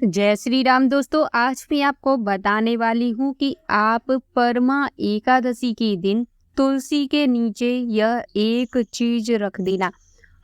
जय श्री राम दोस्तों। आज मैं आपको बताने वाली हूँ कि आप परमा एकादशी के दिन तुलसी के नीचे यह एक चीज रख देना,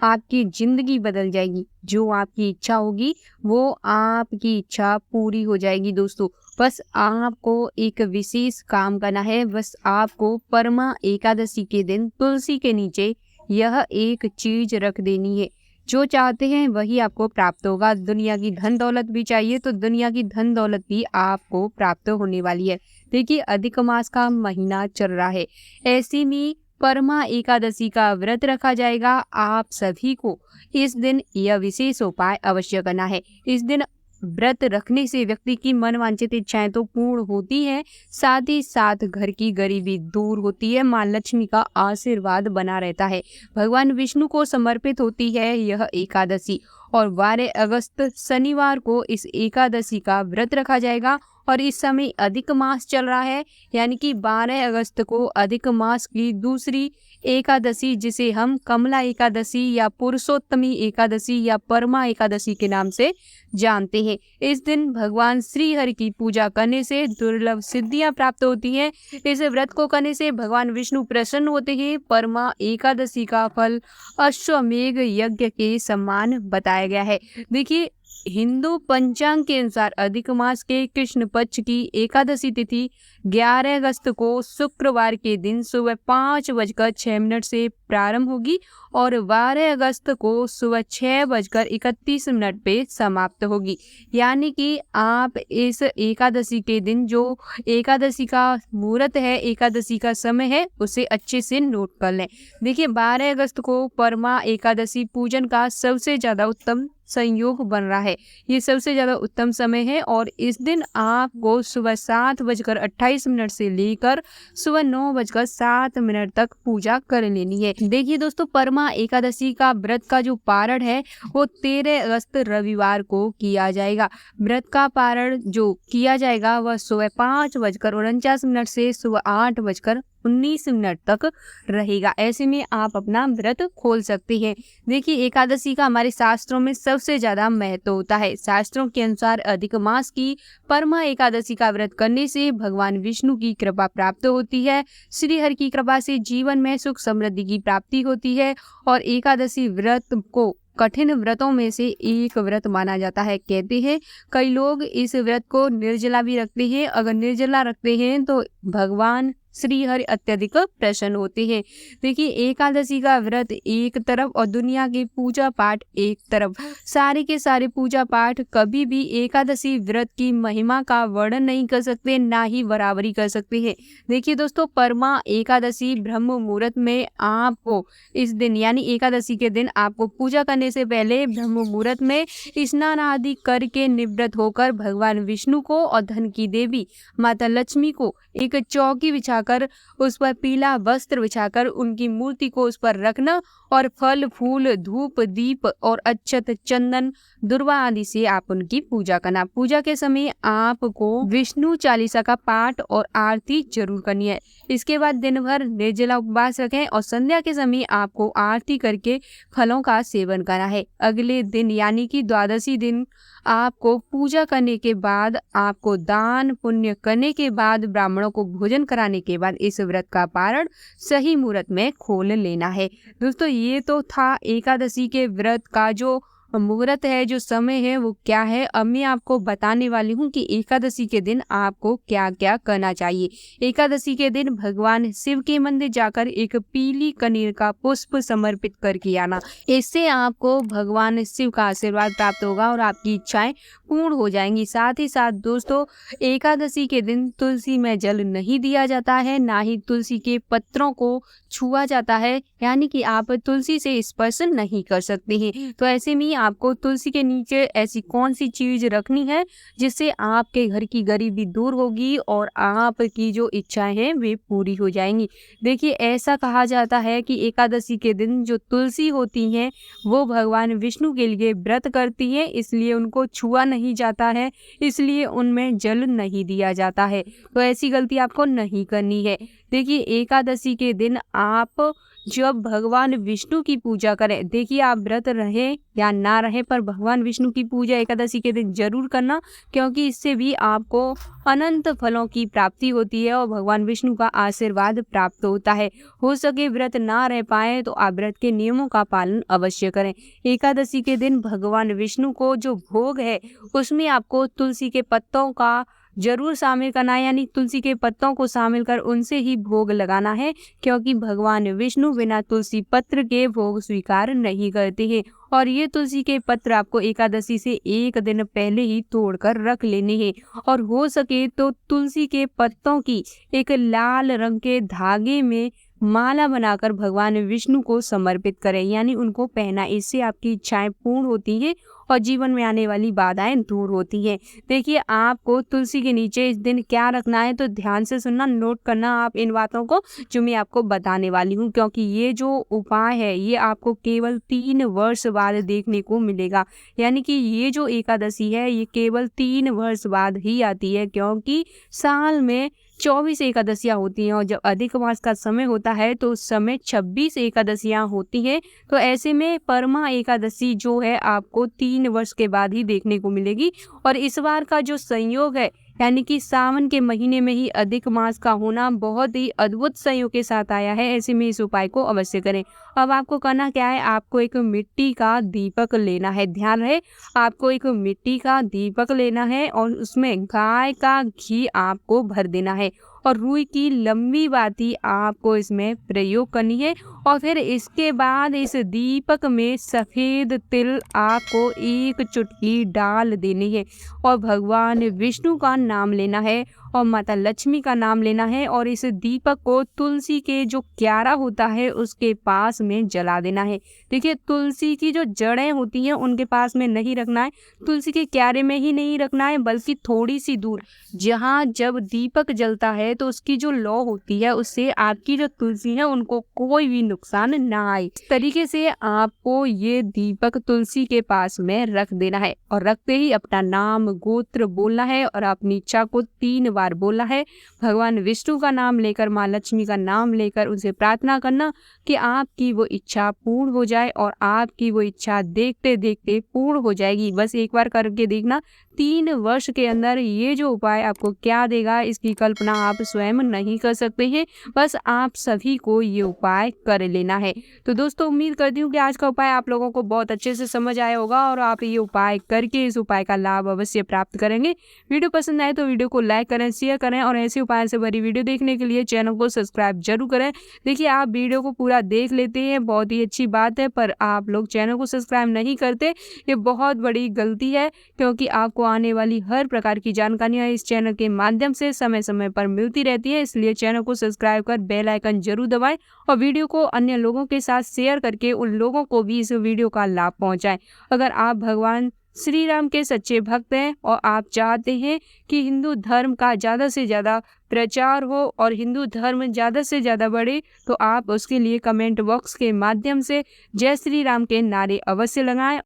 आपकी जिंदगी बदल जाएगी। जो आपकी इच्छा होगी वो आपकी इच्छा पूरी हो जाएगी दोस्तों। बस आपको एक विशेष काम करना है। बस आपको परमा एकादशी के दिन तुलसी के नीचे यह एक चीज रख देनी है। जो चाहते हैं वही आपको प्राप्त होगा। दुनिया की धन दौलत भी चाहिए तो दुनिया की धन दौलत भी आपको प्राप्त होने वाली है। देखिए, अधिक मास का महीना चल रहा है, ऐसे में परमा एकादशी का व्रत रखा जाएगा। आप सभी को इस दिन यह विशेष उपाय अवश्य करना है। इस दिन व्रत रखने से व्यक्ति की मनवांछित इच्छाएं तो पूर्ण होती हैं, साथ ही साथ घर की गरीबी दूर होती है, माँ लक्ष्मी का आशीर्वाद बना रहता है। भगवान विष्णु को समर्पित होती है यह एकादशी और 12 अगस्त शनिवार को इस एकादशी का व्रत रखा जाएगा। और इस समय अधिक मास चल रहा है, यानी कि 12 अगस्त को अधिक मास की दूसरी एकादशी, जिसे हम कमला एकादशी या पुरुषोत्तमी एकादशी या परमा एकादशी के नाम से जानते हैं। इस दिन भगवान श्री हरि की पूजा करने से दुर्लभ सिद्धियां प्राप्त होती हैं। इस व्रत को करने से भगवान विष्णु प्रसन्न होते हैं। परमा एकादशी का फल अश्वमेघ यज्ञ के समान बताया गया है। देखिए, हिंदू पंचांग के अनुसार अधिक मास के कृष्ण पक्ष की एकादशी तिथि 11 अगस्त को शुक्रवार के दिन सुबह 5:06 से प्रारंभ होगी और 12 अगस्त को सुबह 6:31 पे समाप्त होगी। यानी कि आप इस एकादशी के दिन जो एकादशी का मुहूर्त है, एकादशी का समय है, उसे अच्छे से नोट कर लें। देखिए, 12 अगस्त को परमा एकादशी पूजन का सबसे ज्यादा उत्तम संयोग बन रहा है। ये सबसे ज्यादा उत्तम समय है और इस दिन आपको सुबह 7:28 से लेकर सुबह 9:07 तक पूजा कर लेनी है। देखिए दोस्तों, परमा एकादशी का व्रत का जो पारण है वो 13 अगस्त रविवार को किया जाएगा। व्रत का पारण जो किया जाएगा वह सुबह 5:49 से सुबह 8:19 तक रहेगा। ऐसे में आप अपना व्रत खोल सकते हैं। देखिए, एकादशी का हमारे शास्त्रों में सबसे ज्यादा महत्व होता है। शास्त्रों के अनुसार अधिक मास की परमा एकादशी का व्रत करने से भगवान विष्णु की कृपा प्राप्त होती है। श्री हरि की कृपा से जीवन में सुख समृद्धि की प्राप्ति होती है और एकादशी व्रत को कठिन व्रतों में से एक व्रत माना जाता है। कहते हैं कई लोग इस व्रत को निर्जला भी रखते हैं। अगर निर्जला रखते हैं तो भगवान श्री हरि अत्यधिक प्रसन्न होते हैं। देखिए, एकादशी का व्रत एक तरफ और दुनिया के पूजा पाठ एक तरफ। सारे के सारे पूजा पाठ कभी भी एकादशी व्रत की महिमा का वर्णन नहीं कर सकते, ना ही बराबरी कर सकते हैं। देखिए दोस्तों, परमा एकादशी ब्रह्म मुहूर्त में आपको इस दिन यानी एकादशी के दिन आपको पूजा करने से पहले ब्रह्म मुहूर्त में स्नान आदि करके निवृत्त होकर भगवान विष्णु को और धन की देवी माता लक्ष्मी को एक चौकी बिछाकर उस पर पीला वस्त्र बिछाकर उनकी मूर्ति को उस पर रखना और फल फूल धूप दीप और अक्षत चंदन दुर्वा आदि से आप उनकी पूजा करना। पूजा के समय आपको विष्णु चालीसा का पाठ और आरती जरूर करनी है। इसके बाद दिन भर निर्जला उपवास रखें और संध्या के समय आपको आरती करके फलों का सेवन करना है। अगले दिन यानी कि द्वादशी दिन आपको पूजा करने के बाद, आपको दान पुण्य करने के बाद, ब्राह्मणों को भोजन कराने के बाद इस व्रत का पारण सही मुहूर्त में खोल लेना है। दोस्तों, ये तो था एकादशी के व्रत का जो मुहूर्त है, जो समय है वो क्या है। अब मैं आपको बताने वाली हूँ कि एकादशी के दिन आपको क्या क्या करना चाहिए। एकादशी के दिन भगवान शिव के मंदिर जाकर एक पीली कनेर का पुष्प समर्पित करके आना। इससे आपको भगवान शिव का आशीर्वाद प्राप्त होगा और आपकी इच्छाएं पूर्ण हो जाएंगी। साथ ही साथ दोस्तों, एकादशी के दिन तुलसी में जल नहीं दिया जाता है, ना ही तुलसी के पत्रों को छुआ जाता है, यानी कि आप तुलसी से स्पर्श नहीं कर सकते हैं। तो ऐसे में आपको तुलसी के नीचे ऐसी कौन सी चीज रखनी है जिससे आपके घर की गरीबी दूर होगी और आपकी जो इच्छाएं हैं वे पूरी हो जाएंगी। देखिए, ऐसा कहा जाता है कि एकादशी के दिन जो तुलसी होती हैं वो भगवान विष्णु के लिए व्रत करती हैं, इसलिए उनको छुआ नहीं जाता है, इसलिए उनमें जल नहीं दिया जाता है। तो ऐसी गलती आपको नहीं करनी है। देखिए, एकादशी के दिन आप जब भगवान विष्णु की पूजा करें। देखिए आप व्रत रहे या ना रहे पर भगवान विष्णु की पूजा एकादशी के दिन जरूर करना, क्योंकि इससे भी आपको अनंत फलों की प्राप्ति होती है और भगवान विष्णु का आशीर्वाद प्राप्त होता है। हो सके व्रत ना रह पाए तो आप व्रत के नियमों का पालन अवश्य करें। एकादशी के दिन भगवान विष्णु को जो भोग है उसमें आपको तुलसी के पत्तों का जरूर शामिल करना है, यानी तुलसी के पत्तों को शामिल कर उनसे ही भोग लगाना है, क्योंकि भगवान विष्णु बिना तुलसी पत्र के भोग स्वीकार नहीं करते हैं। और ये तुलसी के पत्र आपको एकादशी से एक दिन पहले ही तोड़कर रख लेने हैं। और हो सके तो तुलसी के पत्तों की एक लाल रंग के धागे में माला बनाकर भगवान विष्णु को समर्पित करें, यानी उनको पहना। इससे आपकी इच्छाएं पूर्ण होती हैं और जीवन में आने वाली बाधाएं दूर होती हैं। देखिए आपको तुलसी के नीचे इस दिन क्या रखना है, तो ध्यान से सुनना, नोट करना आप इन बातों को जो मैं आपको बताने वाली हूँ, क्योंकि ये जो उपाय है ये आपको केवल 3 वर्ष बाद देखने को मिलेगा। यानी कि ये जो एकादशी है ये केवल 3 वर्ष बाद ही आती है, क्योंकि साल में 24 एकादशियां होती हैं और जब अधिक मास का समय होता है तो उस समय 26 एकादशियां होती हैं। तो ऐसे में परमा एकादशी जो है आपको 3 वर्ष के बाद ही देखने को मिलेगी। और इस बार का जो संयोग है, यानी कि सावन के महीने में ही अधिक मास का होना बहुत ही अद्भुत संयोग के साथ आया है। ऐसे में इस उपाय को अवश्य करें। अब आपको करना क्या है, आपको एक मिट्टी का दीपक लेना है। ध्यान रहे, आपको एक मिट्टी का दीपक लेना है और उसमें गाय का घी आपको भर देना है और रुई की लंबी बाती आपको इसमें प्रयोग करनी है। और फिर इसके बाद इस दीपक में सफेद तिल आपको एक चुटकी डाल देनी है और भगवान विष्णु का नाम लेना है और माता लक्ष्मी का नाम लेना है और इस दीपक को तुलसी के जो क्यारा होता है उसके पास में जला देना है। देखिए तुलसी की जो जड़ें होती हैं उनके पास में नहीं रखना है, तुलसी के क्यारे में ही नहीं रखना है, बल्कि थोड़ी सी दूर जहाँ जब दीपक जलता है तो उसकी जो लौ होती है उससे आपकी जो तुलसी है उनको कोई भी नुकसान ना आए। इस तरीके से आपको ये दीपक तुलसी के पास में रख देना है और रखते ही अपना नाम गोत्र बोलना है और अपनी इच्छा को 3 बार बोलना है। भगवान विष्णु का नाम लेकर, माँ लक्ष्मी का नाम लेकर उनसे प्रार्थना करना कि आपकी वो इच्छा पूर्ण हो जाए और आपकी वो इच्छा देखते देखते पूर्ण हो जाएगी। बस एक बार करके देखना, 3 वर्ष के अंदर ये जो उपाय आपको क्या देगा इसकी कल्पना आप स्वयं नहीं कर सकते हैं। बस आप सभी को ये उपाय कर लेना है। तो दोस्तों उम्मीद करती हूँ कि आज का उपाय आप लोगों को बहुत अच्छे से समझ आया होगा और आप ये उपाय करके इस उपाय का लाभ अवश्य प्राप्त करेंगे। वीडियो पसंद आए तो वीडियो को लाइक करें, शेयर करें और ऐसे उपाय से भरी वीडियो देखने के लिए चैनल को सब्सक्राइब जरूर करें। देखिए आप वीडियो को पूरा देख लेते हैं, बहुत ही अच्छी बात है, पर आप लोग चैनल को सब्सक्राइब नहीं करते, ये बहुत बड़ी गलती है, क्योंकि आपको आने वाली हर प्रकार की जानकारियां इस चैनल के माध्यम से समय समय पर मिलती रहती है। इसलिए चैनल को सब्सक्राइब कर बेल आइकन जरूर दबाएं और वीडियो को अन्य लोगों के साथ शेयर करके उन लोगों को भी इस वीडियो का लाभ पहुंचाएं। अगर आप भगवान श्री राम के सच्चे भक्त हैं और आप चाहते हैं कि हिंदू धर्म का ज़्यादा से ज़्यादा प्रचार हो और हिंदू धर्म ज़्यादा से ज़्यादा बढ़े, तो आप उसके लिए कमेंट बॉक्स के माध्यम से जय श्री राम के नारे अवश्य लगाएं।